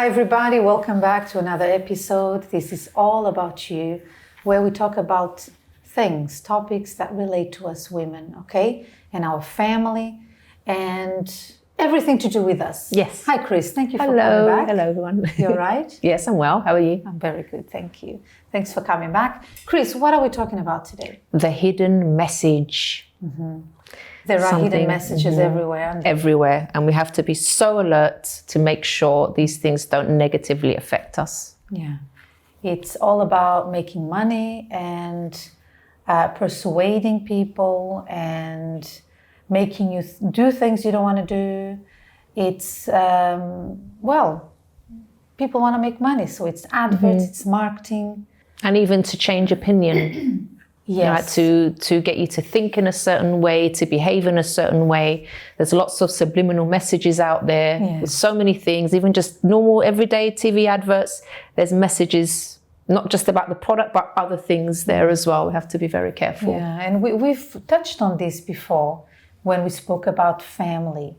Hi everybody, welcome back to another episode. This is all about you, where we talk about things, topics that relate to us women, okay? And our family and everything to do with us. Yes. Hi Chris, thank you for coming back. Hello everyone. You're right? Yes, I'm well. How are you? I'm very good, thank you. Thanks for coming back. Chris, what are we talking about today? The hidden message. There are hidden messages everywhere. Aren't there? Everywhere. And we have to be so alert to make sure these things don't negatively affect us. Yeah. It's all about making money and persuading people and making you do things you don't want to do. It's, people want to make money. So it's adverts, it's marketing. And even to change opinion. Yes. To get you to think in a certain way, to behave in a certain way. There's lots of subliminal messages out there. Yeah. There's so many things, even just normal everyday TV adverts. There's messages, not just about the product, but other things there as well. We have to be very careful. Yeah, and we've touched on this before when we spoke about family.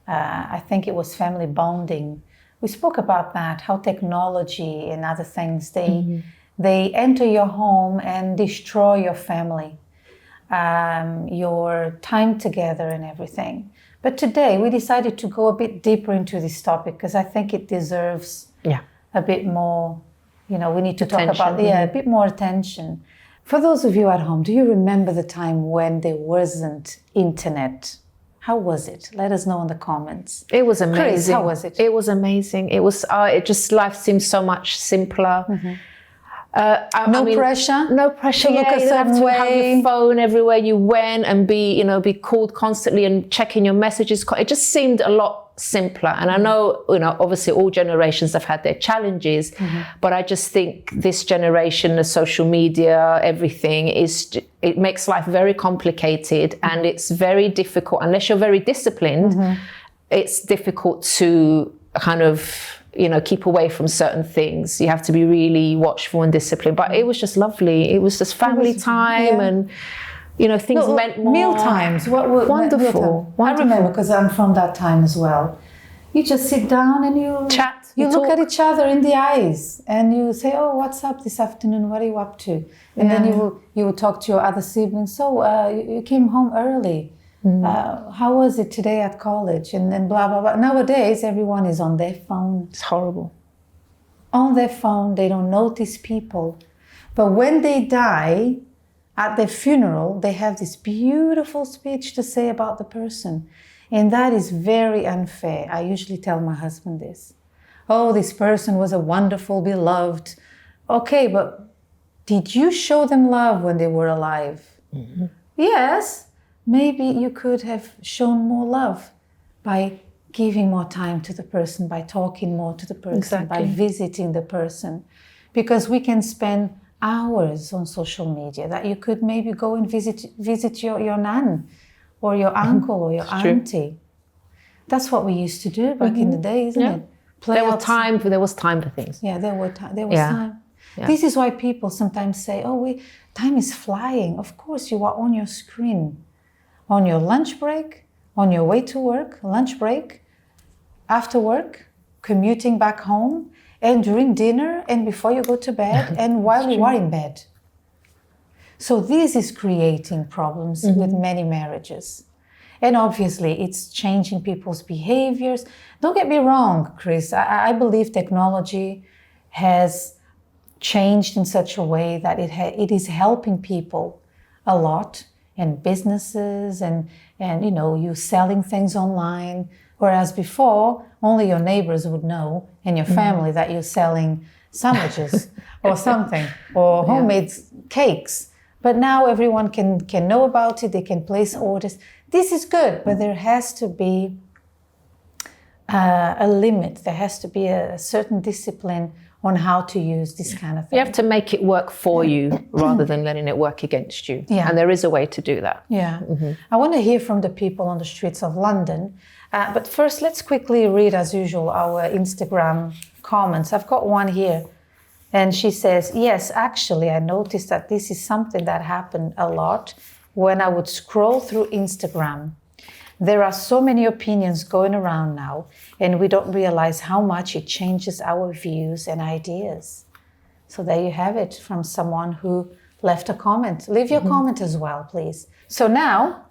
I think it was family bonding. We spoke about that, how technology and other things, they enter your home and destroy your family, your time together and everything. But today we decided to go a bit deeper into this topic because I think it deserves a bit more, we need to talk about a bit more attention. For those of you at home, do you remember the time when there wasn't internet? How was it? Let us know in the comments. It was amazing. Chris, how was it? It was amazing. It was, life seemed so much simpler. No pressure to look a certain way. Have your phone everywhere you went and be called constantly and checking your messages. It just seemed a lot simpler. And I know, obviously all generations have had their challenges, but I just think this generation, the social media, everything it makes life very complicated and it's very difficult. Unless you're very disciplined, it's difficult to kind of keep away from certain things. You have to be really watchful and disciplined. But it was just lovely. It was just family time and, things meant more. Meal times. Wonderful. I remember because I'm from that time as well. You just sit down and you chat. You look at each other in the eyes and you say, oh, what's up this afternoon? What are you up to? And then you will talk to your other siblings. So you came home early. How was it today at college? And then blah, blah, blah. Nowadays, everyone is on their phone. It's horrible. On their phone, they don't notice people. But when they die, at their funeral, they have this beautiful speech to say about the person. And that is very unfair. I usually tell my husband this. Oh, this person was a wonderful, beloved. Okay, but did you show them love when they were alive? Yes. Maybe you could have shown more love by giving more time to the person, by talking more to the person, by visiting the person. Because we can spend hours on social media that you could maybe go and visit your nan or your uncle or your auntie. That's what we used to do back in the day, isn't it? There was time for things. Yeah, there was time. Yeah. This is why people sometimes say, time is flying. Of course, you are on your screen. On your lunch break, on your way to work, lunch break, after work, commuting back home, and during dinner, and before you go to bed, and while you are in bed. So this is creating problems with many marriages. And obviously, it's changing people's behaviors. Don't get me wrong, Chris. I believe technology has changed in such a way that it is helping people a lot. And businesses and you selling things online. Whereas before, only your neighbors would know and your family that you're selling sandwiches or something or homemade cakes. But now everyone can know about it. They can place orders. This is good, but there has to be a limit. There has to be a certain discipline on how to use this kind of thing. You have to make it work for you rather than letting it work against you. Yeah. And there is a way to do that. Yeah. I want to hear from the people on the streets of London. But first, let's quickly read, as usual, our Instagram comments. I've got one here. And she says, yes, actually, I noticed that this is something that happened a lot when I would scroll through Instagram. There are so many opinions going around now, and we don't realize how much it changes our views and ideas. So there you have it from someone who left a comment. Leave your comment as well, please. So now,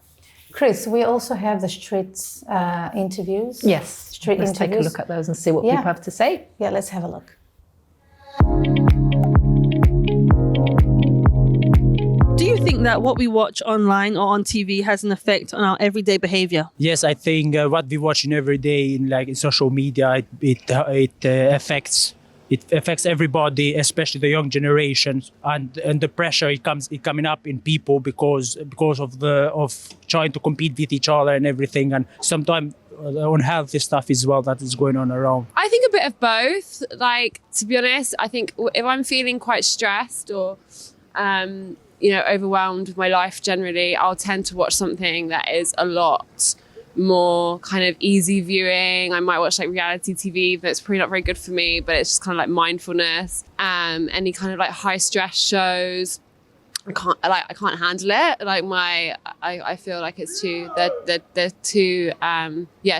Chris, we also have the streets interviews. Yes, street let's interviews. take a look at those and see what people have to say. Yeah, let's have a look. Do you think that what we watch online or on TV has an effect on our everyday behavior? Yes, I think what we watch in every day in social media, it affects everybody, especially the young generation, and the pressure it coming up in people because of trying to compete with each other and everything, and sometimes unhealthy stuff as well that is going on around. I think a bit of both. Like, to be honest, I think if I'm feeling quite stressed or overwhelmed with my life generally, I'll tend to watch something that is a lot more kind of easy viewing. I might watch like reality TV that's probably not very good for me, but it's just kind of like mindfulness. Any kind of like high stress shows, I can't handle it. Like I feel like it's they're too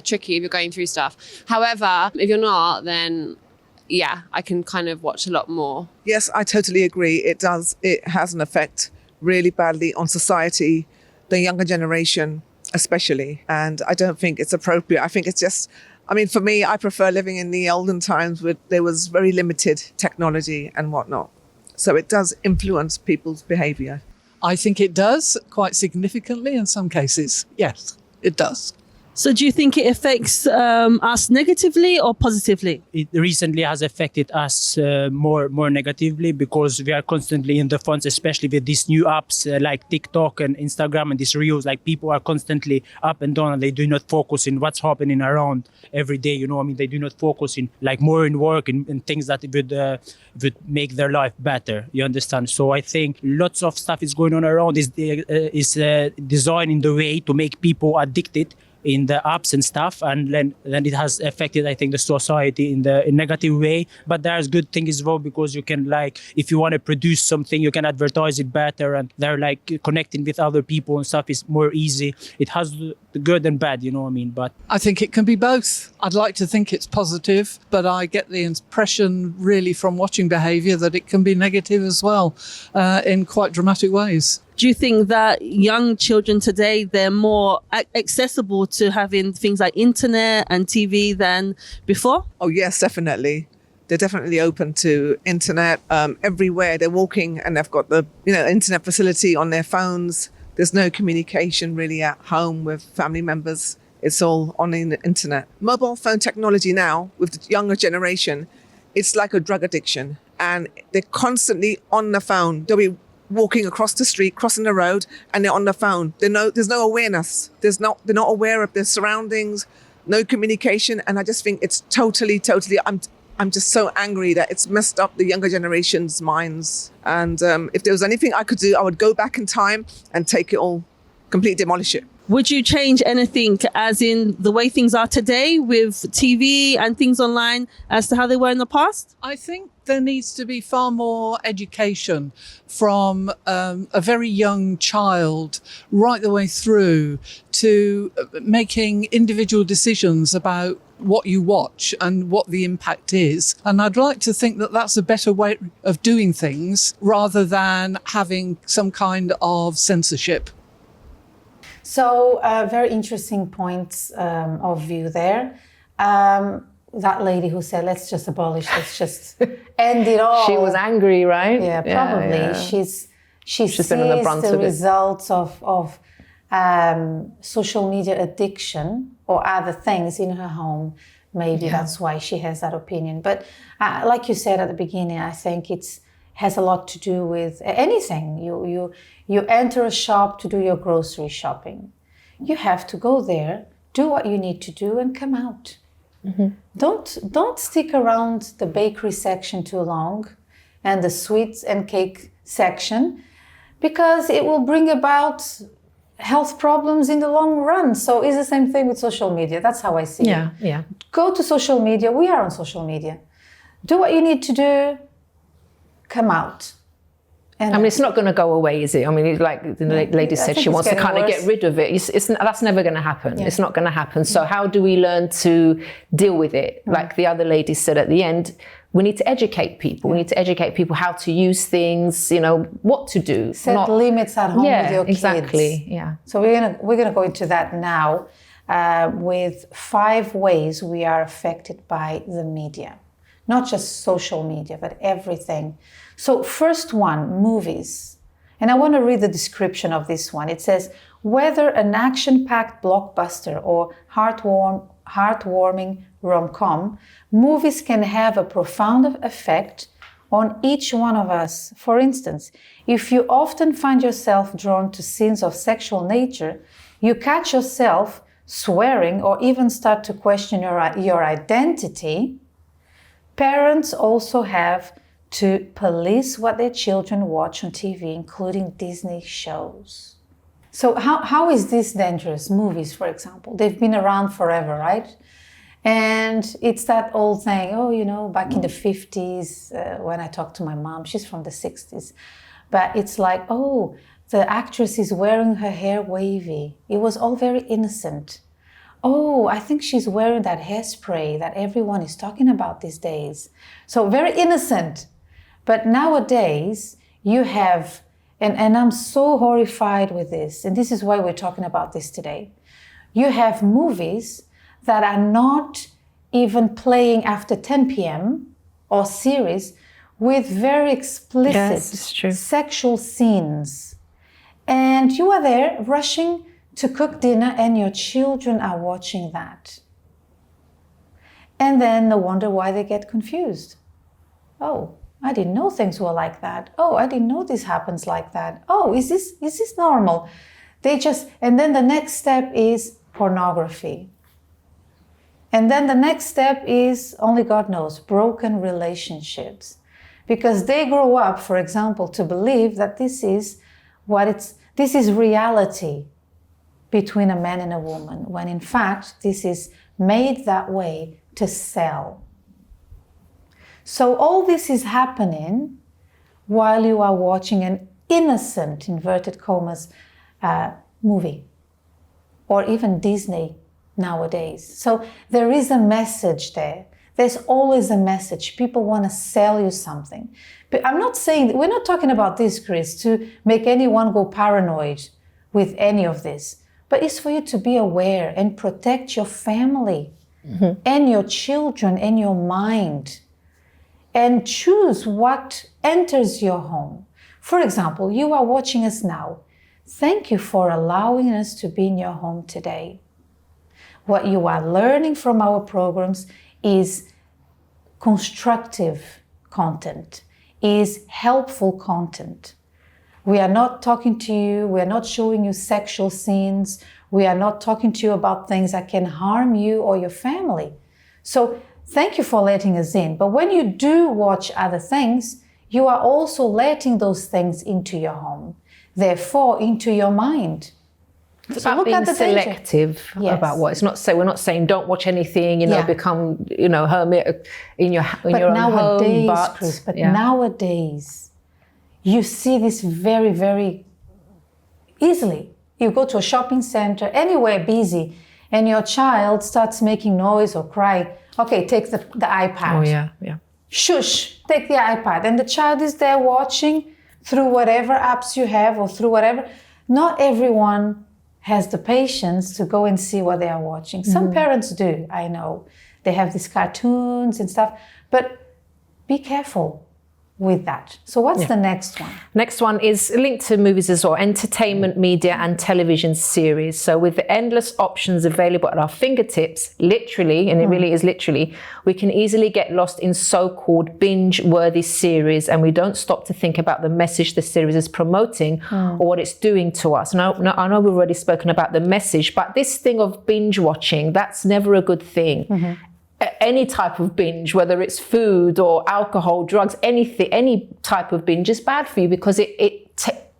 tricky if you're going through stuff. However, if you're not, then yeah, I can kind of watch a lot more. Yes, I totally agree. It does. It has an effect really badly on society, the younger generation especially. And I don't think it's appropriate. I think it's just, for me, I prefer living in the olden times where there was very limited technology and whatnot. So it does influence people's behavior. I think it does quite significantly in some cases. Yes, it does. So do you think it affects us negatively or positively? It recently has affected us more negatively because we are constantly in the phones, especially with these new apps like TikTok and Instagram and these reels. Like, people are constantly up and down and they do not focus in what's happening around every day. They do not focus in like more in work and things that would make their life better. You understand? So I think lots of stuff is going on around is designed in the way to make people addicted in the apps and stuff, and then it has affected, I think, the society in a negative way. But there's good thing as well, because you can, like, if you want to produce something, you can advertise it better, and they're like connecting with other people and stuff is more easy. It has the good and bad, but I think it can be both. I'd like to think it's positive, but I get the impression really from watching behaviour that it can be negative as well, in quite dramatic ways. Do you think that young children today, they're more accessible to having things like internet and TV than before? Oh, yes, definitely. They're definitely open to internet everywhere. They're walking and they've got the internet facility on their phones. There's no communication really at home with family members. It's all on the internet. Mobile phone technology now, with the younger generation, it's like a drug addiction. And they're constantly on the phone. They'll be walking across the street, crossing the road, and they're on the phone. There's no awareness. They're not aware of their surroundings, no communication. And I just think it's totally, I'm just so angry that it's messed up the younger generation's minds. And if there was anything I could do, I would go back in time and take it all, completely demolish it. Would you change anything, as in the way things are today with TV and things online, as to how they were in the past? I think there needs to be far more education from a very young child right the way through to making individual decisions about what you watch and what the impact is. And I'd like to think that that's a better way of doing things rather than having some kind of censorship. So very interesting points of view there. That lady who said, let's just abolish, let's just end it all. She was angry, right? Yeah, probably. Yeah. She sees been on the brunt the of it. results of social media addiction or other things in her home. Maybe that's why she has that opinion. But like you said at the beginning, I think it has a lot to do with anything. You enter a shop to do your grocery shopping. You have to go there, do what you need to do, and come out. Mm-hmm. Don't stick around the bakery section too long and the sweets and cake section, because it will bring about health problems in the long run. So it's the same thing with social media. That's how I see it. Yeah. Go to social media. We are on social media. Do what you need to do. Come out. And I mean, it's not going to go away, is it? I mean, like the lady said, she wants to kind of get rid of it. That's never going to happen. Yeah. It's not going to happen. So how do we learn to deal with it? Like the other lady said at the end, we need to educate people. We need to educate people how to use things, you know, what to do. Set limits at home with your kids. Exactly. Yeah. So we're gonna go into that now with 5 ways we are affected by the media. Not just social media, but everything. So first one, movies. And I want to read the description of this one. It says, whether an action-packed blockbuster or heartwarming rom-com, movies can have a profound effect on each one of us. For instance, if you often find yourself drawn to scenes of sexual nature, you catch yourself swearing or even start to question your identity, parents also have to police what their children watch on TV, including Disney shows. So how is this dangerous? Movies, for example, they've been around forever, right? And it's that old thing, oh, you know, back in the 50s, when I talked to my mom, she's from the 60s, but it's like, oh, the actress is wearing her hair wavy. It was all very innocent. Oh, I think she's wearing that hairspray that everyone is talking about these days. So very innocent. But nowadays, you have, and I'm so horrified with this, and this is why we're talking about this today. You have movies that are not even playing after 10 p.m. or series with very explicit sexual scenes. And you are there rushing to cook dinner and your children are watching that. And then no wonder why they get confused. Oh, I didn't know things were like that. Oh, I didn't know this happens like that. Oh, is this normal? And then the next step is pornography. And then the next step is, only God knows, broken relationships. Because they grow up, for example, to believe that this is reality between a man and a woman, when in fact, this is made that way to sell. So all this is happening while you are watching an innocent, inverted commas, movie, or even Disney nowadays. So there is a message there. There's always a message. People want to sell you something. But I'm not saying, we're not talking about this, Chris, to make anyone go paranoid with any of this. But it's for you to be aware and protect your family and your children and your mind. And choose what enters your home. For example, you are watching us now. Thank you for allowing us to be in your home today. What you are learning from our programs is constructive content, is helpful content. We are not talking to you, we are not showing you sexual scenes, we are not talking to you about things that can harm you or your family. So thank you for letting us in. But when you do watch other things, you are also letting those things into your home, therefore into your mind. It's about being selective about what. It's not we're not saying don't watch anything, become, hermit in your own home. But nowadays, you see this very, very easily. You go to a shopping center, anywhere busy, and your child starts making noise or cry. Okay, take the iPad. Oh, yeah. Shush, take the iPad. And the child is there watching through whatever apps you have or through whatever. Not everyone has the patience to go and see what they are watching. Some parents do, I know. They have these cartoons and stuff. But be careful with that. So what's the next one? Next one is linked to movies as well, entertainment, media and television series. So with the endless options available at our fingertips, literally, and it really is literally, we can easily get lost in so-called binge-worthy series and we don't stop to think about the message the series is promoting or what it's doing to us. Now, I know we've already spoken about the message, but this thing of binge watching, that's never a good thing. Any type of binge, whether it's food or alcohol, drugs, anything, any type of binge is bad for you because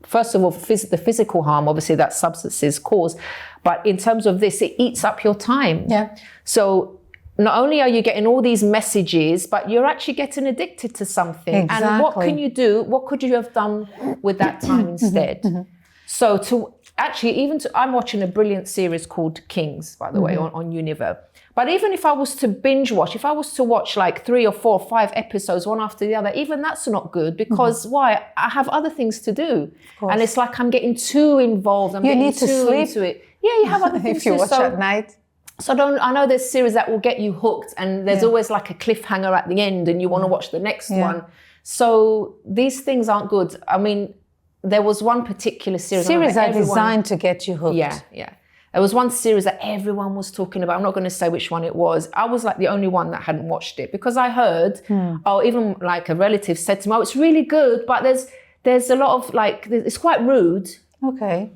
first of all, the physical harm, obviously, that substances cause. But in terms of this, it eats up your time. Yeah. So not only are you getting all these messages, but you're actually getting addicted to something. Exactly. And what can you do? What could you have done with that time instead? So I'm watching a brilliant series called Kings, by the way, on Univer. But even if I was to binge watch, if I was to watch like 3 or 4 or 5 episodes, one after the other, even that's not good, because why? I have other things to do. And it's like I'm getting too involved. You need to sleep into it. Yeah, you have other things if you watch at night. So I know there's series that will get you hooked, and there's always like a cliffhanger at the end and you want to watch the next one. So these things aren't good. I mean, there was one particular series. Series are designed to get you hooked. Yeah. There was one series that everyone was talking about. I'm not going to say which one it was. I was like the only one that hadn't watched it, because I heard, even like a relative said to me, it's really good, but there's a lot of like, it's quite rude. Okay.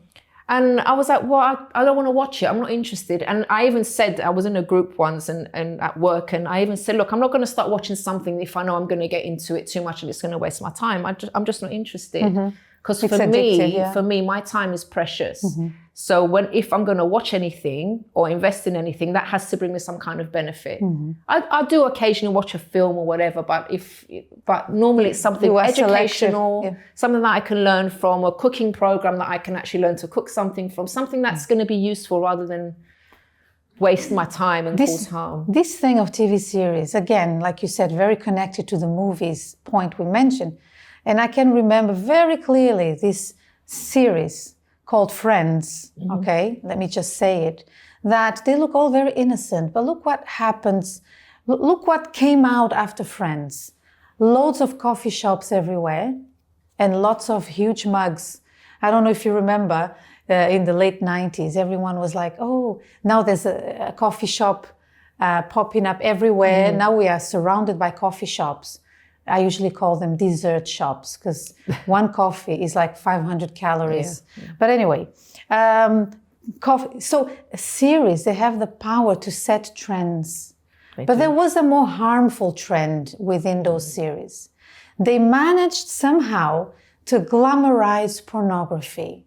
And I was like, well, I don't want to watch it. I'm not interested. And I even said, I was in a group once and at work, and I even said, look, I'm not going to start watching something if I know I'm going to get into it too much and it's going to waste my time. I'm just not interested. Because for me, my time is precious. So if I'm going to watch anything or invest in anything, that has to bring me some kind of benefit. I do occasionally watch a film or whatever, but normally it's something educational, something that I can learn from, a cooking program that I can actually learn to cook something from, something that's going to be useful rather than waste my time and cause harm. This thing of TV series, again, like you said, very connected to the movies point we mentioned. And I can remember very clearly this series called Friends, okay? Let me just say it. That they look all very innocent, but look what happens. Look what came out after Friends. Loads of coffee shops everywhere and lots of huge mugs. I don't know if you remember, in the late 90s, everyone was like, oh, now there's a coffee shop popping up everywhere. Now we are surrounded by coffee shops. I usually call them dessert shops because one coffee is like 500 calories. But anyway, coffee. So series, they have the power to set trends. But there was a more harmful trend within those series. They managed somehow to glamorize pornography.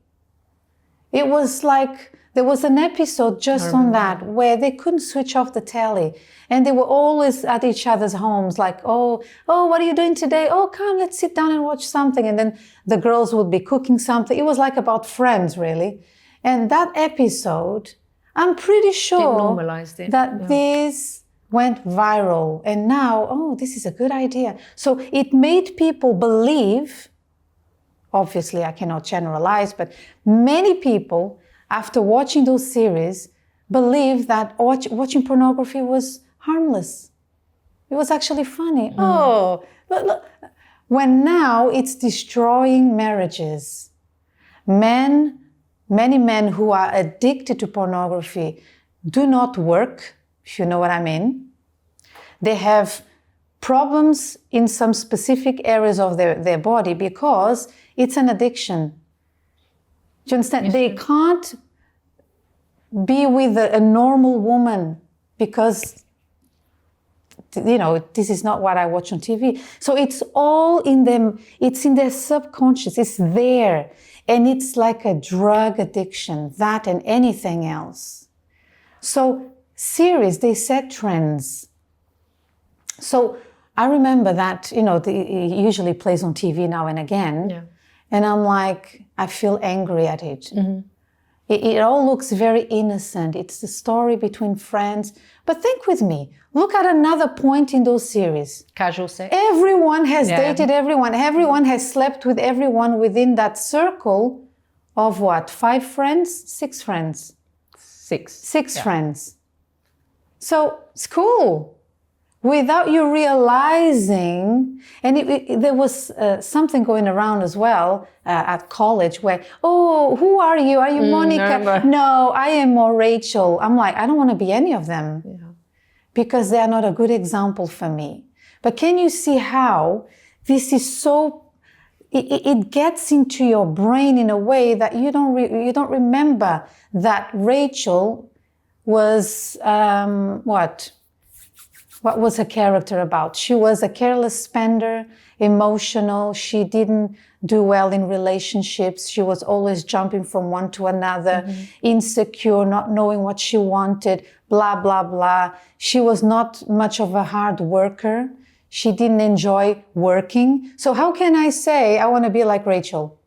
It was like, there was an episode just on that where they couldn't switch off the telly, and they were always at each other's homes like, oh, what are you doing today? Oh, come, let's sit down and watch something. And then the girls would be cooking something. It was like about friends, really. And that episode, I'm pretty sure that this went viral. And now, this is a good idea. So it made people believe, obviously I cannot generalize, but many people, after watching those series, believe that watching pornography was harmless. It was actually funny. Oh, look. When now it's destroying marriages. Many men who are addicted to pornography do not work, if you know what I mean. They have problems in some specific areas of their body because it's an addiction. Do you understand? Yes, they can't be with a normal woman because, this is not what I watch on TV. So it's all in them. It's in their subconscious. It's there. And it's like a drug addiction, that and anything else. So series, they set trends. So I remember that, it usually plays on TV now and again. Yeah. And I'm like, I feel angry at it. It all looks very innocent. It's the story between friends. But think with me. Look at another point in those series. Casual sex. Everyone has dated everyone. Everyone has slept with everyone within that circle of what? 5 friends? 6 friends? 6 friends. So it's cool. Without you realizing, and there was something going around as well at college where, who are you? Are you Monica? No, I am more Rachel. I'm like, I don't want to be any of them because they are not a good example for me. But can you see how this is so, it gets into your brain in a way that you don't remember that Rachel was, What was her character about? She was a careless spender, emotional. She didn't do well in relationships. She was always jumping from one to another, insecure, not knowing what she wanted, blah, blah, blah. She was not much of a hard worker. She didn't enjoy working. So how can I say I want to be like Rachel?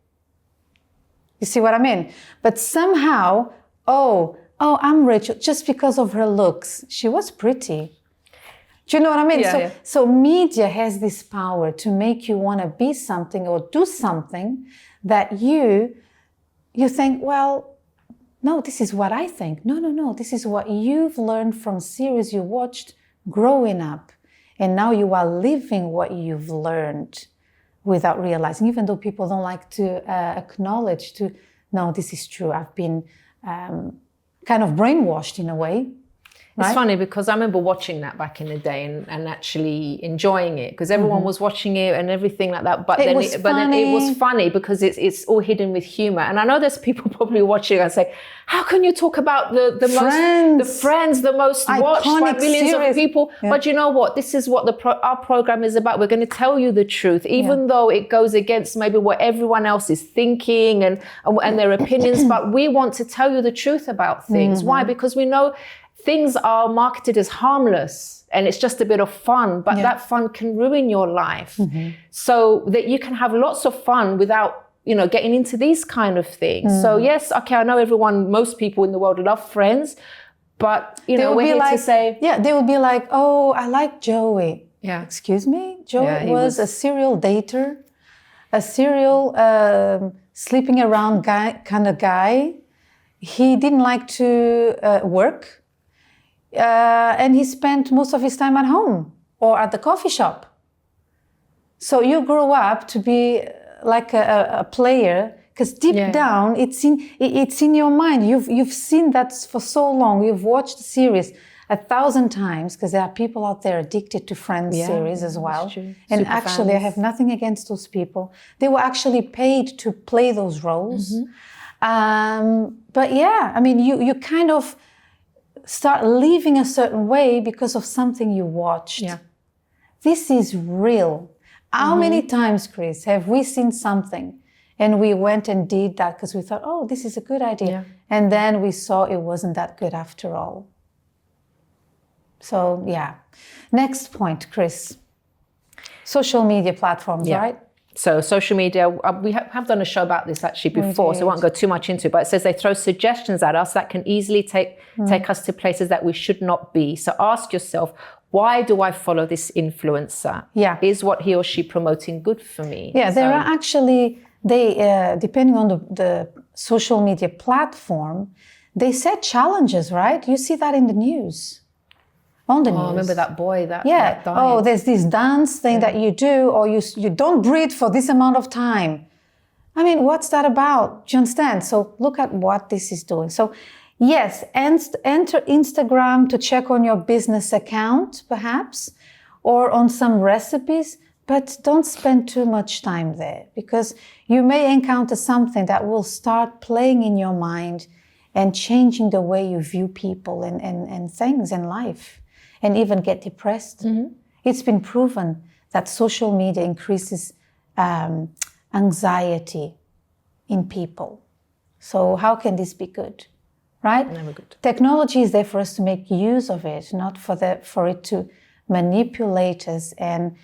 You see what I mean? But somehow, oh, I'm Rachel just because of her looks. She was pretty. Do you know what I mean? So media has this power to make you want to be something or do something that you think, well, no, this is what I think. No. This is what you've learned from series you watched growing up. And now you are living what you've learned without realizing, even though people don't like to acknowledge no, this is true. I've been kind of brainwashed in a way. It's funny because I remember watching that back in the day and actually enjoying it because everyone was watching it and everything like that. But then it was funny because it's all hidden with humor. And I know there's people probably watching and say, how can you talk about the most watched by millions of people? Yeah. But you know what? This is what our program is about. We're going to tell you the truth, even though it goes against maybe what everyone else is thinking and their opinions. But we want to tell you the truth about things. Why? Because we know things are marketed as harmless and it's just a bit of fun, but that fun can ruin your life. So that you can have lots of fun without, getting into these kind of things. So yes, okay, I know most people in the world love Friends, but, we're here to say... Yeah, they would be like, oh, I like Joey. Yeah. Excuse me? Joey was a serial dater, a serial sleeping around kind of guy. He didn't like to work. And he spent most of his time at home or at the coffee shop. So you grow up to be like a player because deep down it's in your mind. You've seen that for so long. You've watched the series 1,000 times because there are people out there addicted to Friends series as well. And super actually, fans. I have nothing against those people. They were actually paid to play those roles. But yeah, I mean, you kind of start living a certain way because of something you watched. Yeah. This is real. How many times, Chris, have we seen something and we went and did that because we thought, oh, this is a good idea. Yeah. And then we saw it wasn't that good after all. So, yeah. Next point, Chris. Social media platforms, right? So social media, we have done a show about this actually before, so I won't go too much into it, but it says they throw suggestions at us that can easily take us to places that we should not be. So ask yourself, why do I follow this influencer? Yeah. Is what he or she promoting good for me? Yeah, there are actually, depending on the social media platform, they set challenges, right? You see that in the news. On the news. I remember that boy that died. There's this dance thing that you do, or you don't breathe for this amount of time. I mean, what's that about? Do you understand? So look at what this is doing. So yes, enter Instagram to check on your business account, perhaps, or on some recipes, but don't spend too much time there because you may encounter something that will start playing in your mind and changing the way you view people and things in life. And even get depressed. It's been proven that social media increases anxiety in people. So how can this be good, right? Never good. Technology is there for us to make use of it, not for it to manipulate us and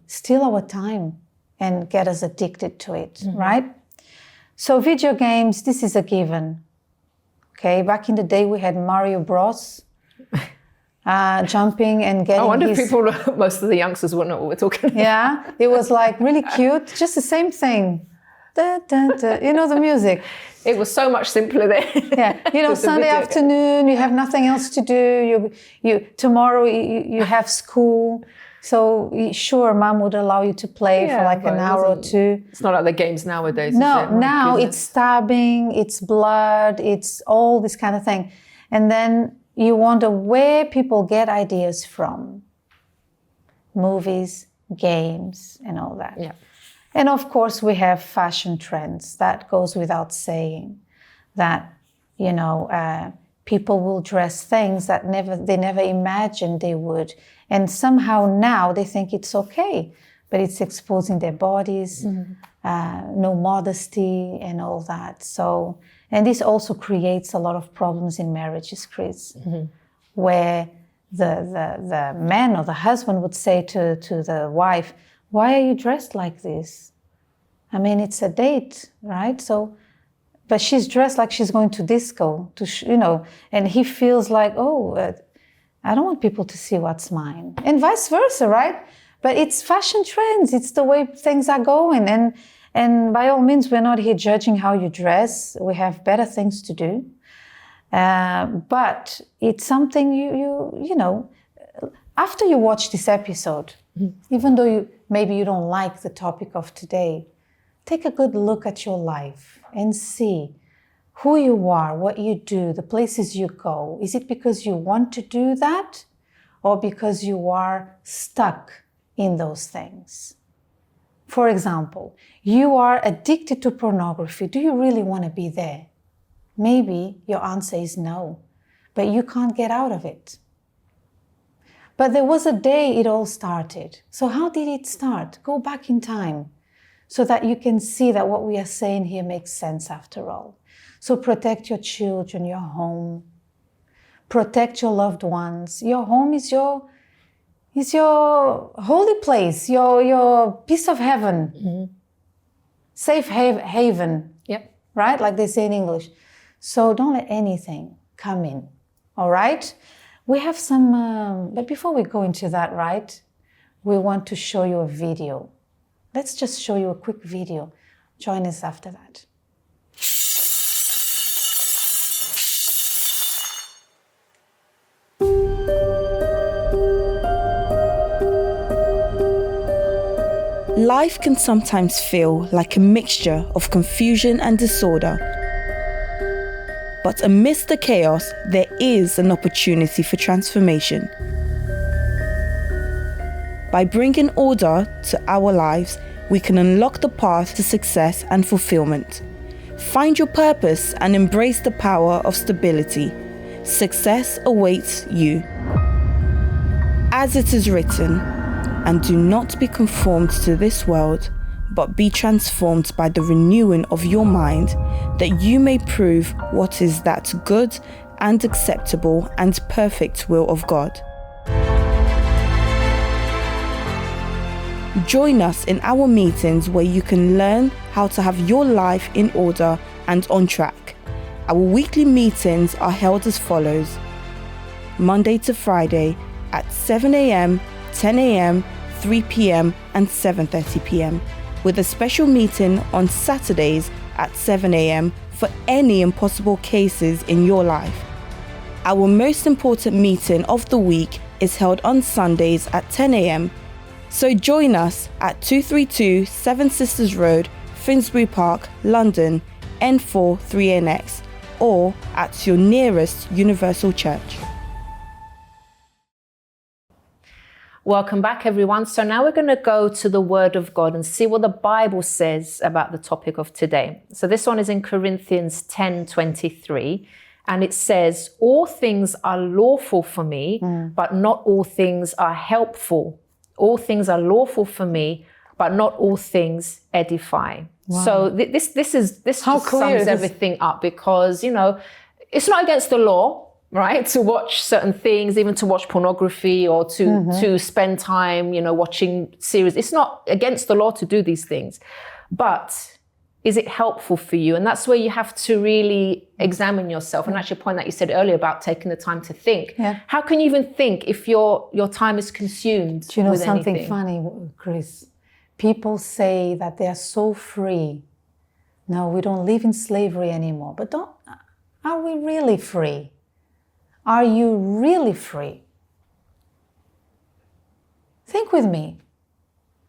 steal our time and get us addicted to it, right? So video games, this is a given. Okay, back in the day we had Mario Bros. Jumping and getting. I wonder if most of the youngsters wouldn't know what we're talking about. Yeah, it was like really cute, just the same thing. Da, da, da. You know the music. It was so much simpler then. Yeah, Sunday afternoon, you have nothing else to do. Tomorrow you have school. So sure, mom would allow you to play for like an hour or two. It's not like the games nowadays. No, now it's stabbing, it's blood, it's all this kind of thing. And then you wonder where people get ideas from. Movies, games, and all that. Yeah. And of course, we have fashion trends. That goes without saying. That, People will dress things that they never imagined they would. And somehow now they think it's okay, but it's exposing their bodies, no modesty and all that. So, and this also creates a lot of problems in marriages, Chris, where the man or the husband would say to the wife, why are you dressed like this? I mean, it's a date, right? So, but she's dressed like she's going to disco, and he feels like, I don't want people to see what's mine. And vice versa, right? But it's fashion trends. It's the way things are going. And by all means, we're not here judging how you dress. We have better things to do. But it's something you know, after you watch this episode, even though maybe you don't like the topic of today, take a good look at your life and see who you are, what you do, the places you go. Is it because you want to do that or because you are stuck in those things? For example, you are addicted to pornography. Do you really want to be there? Maybe your answer is no, but you can't get out of it. But there was a day it all started. So how did it start? Go back in time so that you can see that what we are saying here makes sense after all. So protect your children, your home. Protect your loved ones. Your home is your holy place, your piece of heaven. Safe haven. Yep. Right? Like they say in English. So don't let anything come in. All right? We have some, but before we go into that, right, we want to show you a video. Let's just show you a quick video. Join us after that. Life can sometimes feel like a mixture of confusion and disorder. But amidst the chaos, there is an opportunity for transformation. By bringing order to our lives, we can unlock the path to success and fulfillment. Find your purpose and embrace the power of stability. Success awaits you. As it is written, and do not be conformed to this world, but be transformed by the renewing of your mind, that you may prove what is that good and acceptable and perfect will of God. Join us in our meetings where you can learn how to have your life in order and on track. Our weekly meetings are held as follows: Monday to Friday at 7 a.m., 10 a.m., 3 p.m. and 7:30 p.m. with a special meeting on Saturdays at 7 a.m. for any impossible cases in your life. Our most important meeting of the week is held on Sundays at 10 a.m. So join us at 232 Seven Sisters Road, Finsbury Park, London, N4 3NX, or at your nearest Universal Church. Welcome back, everyone. So now we're going to go to the Word of God and see what the Bible says about the topic of today. So this one is in Corinthians 10:23, and it says, all things are lawful for me, but not all things are helpful. All things are lawful for me, but not all things edify. Wow. So this just sums everything up, because, you know, it's not against the law, right, to watch certain things, even to watch pornography or to spend time, you know, watching series. It's not against the law to do these things, but is it helpful for you? And that's where you have to really examine yourself. And actually, a point that you said earlier about taking the time to think. Yeah. How can you even think if your time is consumed? Do you know with something anything? funny, Chris? People say that they are so free. No, we don't live in slavery anymore. But are we really free? Are you really free? Think with me.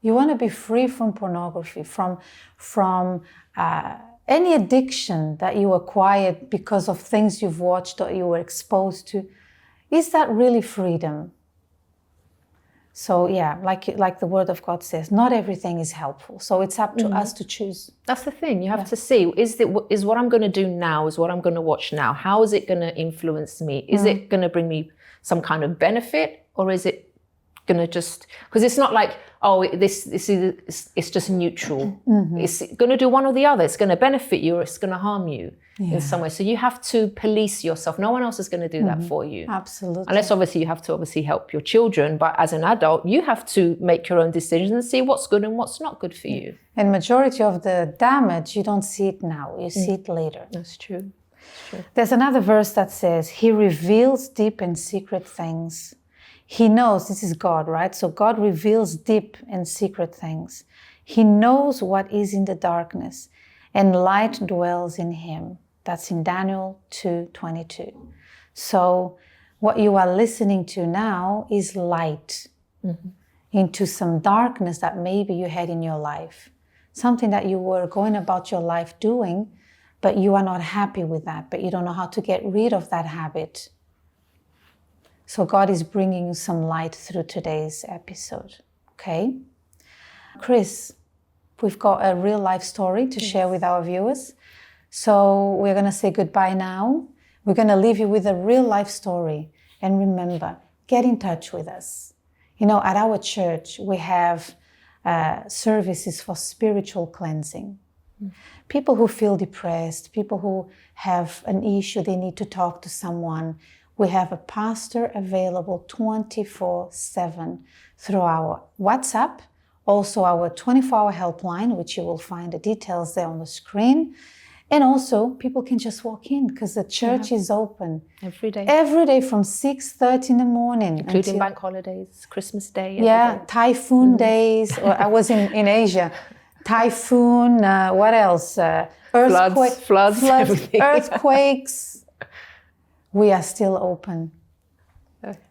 You want to be free from pornography, from any addiction that you acquired because of things you've watched or you were exposed to. Is that really freedom? So yeah, like the Word of God says, not everything is helpful. So it's up to us to choose. That's the thing. You have to see, is what I'm going to do now, is what I'm going to watch now, how is it going to influence me? Is it going to bring me some kind of benefit, or is it going to just, because it's not like, oh, this is, it's just neutral. It's going to do one or the other. It's going to benefit you or it's going to harm you in some way. So you have to police yourself. No one else is going to do that for you. Absolutely. Unless obviously you have to help your children, but as an adult, you have to make your own decisions and see what's good and what's not good for you. And majority of the damage, you don't see it now, you see it later. That's true. There's another verse that says, He reveals deep and secret things. He knows, this is God, right? So God reveals deep and secret things. He knows what is in the darkness, and light dwells in him. That's in Daniel 2:22. So what you are listening to now is light into some darkness that maybe you had in your life. Something that you were going about your life doing, but you are not happy with that, but you don't know how to get rid of that habit. So God is bringing you some light through today's episode, okay? Chris, we've got a real life story to share with our viewers. So we're going to say goodbye now. We're going to leave you with a real life story. And remember, get in touch with us. You know, at our church, we have services for spiritual cleansing. People who feel depressed, people who have an issue, they need to talk to someone. We have a pastor available 24/7 through our WhatsApp, also our 24-hour helpline, which you will find the details there on the screen. And also, people can just walk in because the church is open. Every day. Every day from 6:30 in the morning. Including bank holidays, Christmas Day. Yeah, typhoon days. I was in Asia. Typhoon, what else? Floods, everything. Earthquakes. We are still open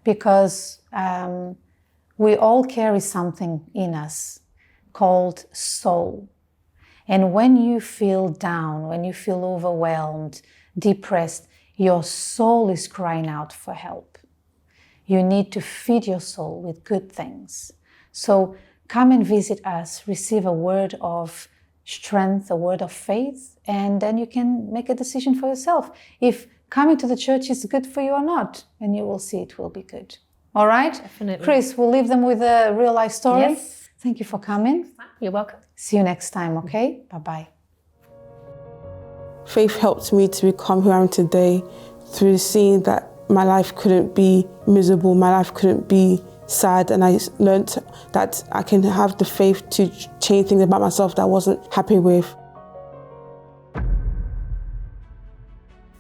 because we all carry something in us called soul. And when you feel down, when you feel overwhelmed, depressed, your soul is crying out for help. You need to feed your soul with good things. So come and visit us, receive a word of strength, a word of faith, and then you can make a decision for yourself if coming to the church is good for you or not, and you will see it will be good. All right? Definitely. Chris, we'll leave them with a real life story. Yes. Thank you for coming. You're welcome. See you next time, okay? Bye-bye. Faith helped me to become who I am today through seeing that my life couldn't be miserable, my life couldn't be sad, and I learned that I can have the faith to change things about myself that I wasn't happy with.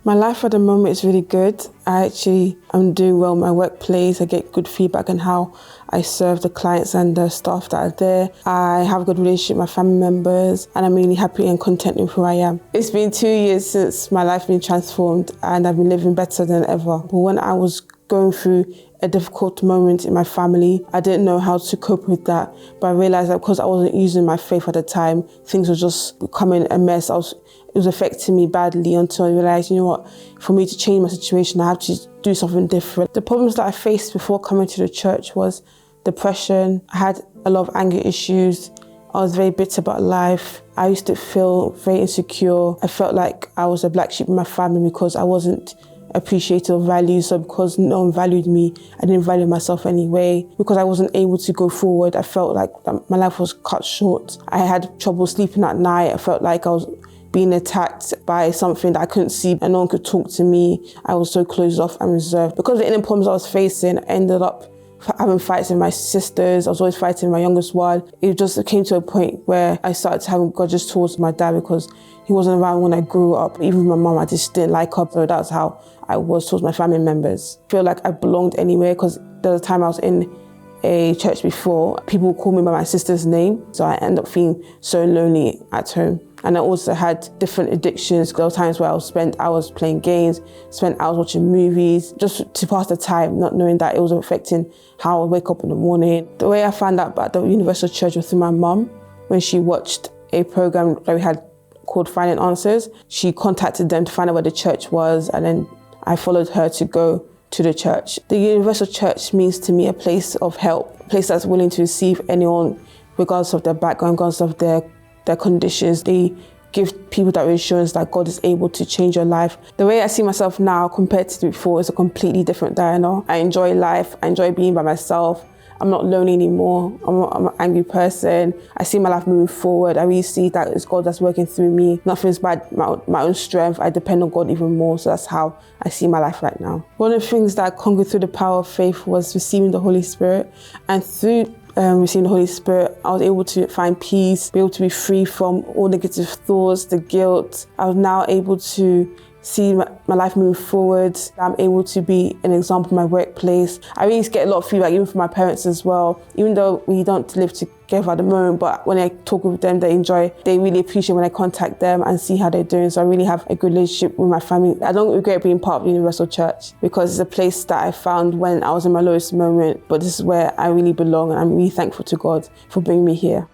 My life at the moment is really good. I'm doing well in my workplace. I get good feedback on how I serve the clients and the staff that are there. I have a good relationship with my family members, and I'm really happy and content with who I am. It's been 2 years since my life has been transformed, and I've been living better than ever. But when I was going through a difficult moment in my family, I didn't know how to cope with that. But I realized that because I wasn't using my faith at the time, things were just becoming a mess. It was affecting me badly until I realized, you know what, for me to change my situation, I have to do something different. The problems that I faced before coming to the church was depression. I had a lot of anger issues. I was very bitter about life. I used to feel very insecure. I felt like I was a black sheep in my family because I wasn't appreciated or valued. So because no one valued me, I didn't value myself anyway. Because I wasn't able to go forward, I felt like my life was cut short. I had trouble sleeping at night. I felt like I was being attacked by something that I couldn't see and no one could talk to me. I was so closed off and reserved. Because of the inner problems I was facing, I ended up having fights with my sisters. I was always fighting with my youngest one. It just came to a point where I started having grudges towards my dad because he wasn't around when I grew up. Even with my mum, I just didn't like her. So that's how I was towards my family members. I feel like I belonged anywhere because there was a time I was in a church before. People would call me by my sister's name. So I ended up feeling so lonely at home. And I also had different addictions. There were times where I would spend hours playing games, spend hours watching movies, just to pass the time, not knowing that it was affecting how I wake up in the morning. The way I found out about the Universal Church was through my mum. When she watched a program that we had called Finding Answers, she contacted them to find out where the church was, and then I followed her to go to the church. The universal church means to me a place of help, a place that's willing to receive anyone regardless of their background, regardless of their conditions. They give people that reassurance that God is able to change your life. The way I see myself now compared to before is a completely different Diana. I enjoy life, I enjoy being by myself. I'm not lonely anymore. I'm an angry person. I see my life moving forward. I really see that it's God that's working through me. Nothing's by my own strength. I depend on God even more. So that's how I see my life right now. One of the things that I conquered through the power of faith was receiving the Holy Spirit. And through receiving the Holy Spirit, I was able to find peace, be able to be free from all negative thoughts, the guilt. I was now able to see my life move forward. I'm able to be an example in my workplace. I really get a lot of feedback, even from my parents as well. Even though we don't live together at the moment, but when I talk with them, they really appreciate when I contact them and see how they're doing. So I really have a good relationship with my family. I don't regret being part of the Universal Church because it's a place that I found when I was in my lowest moment, but this is where I really belong, and I'm really thankful to God for bringing me here.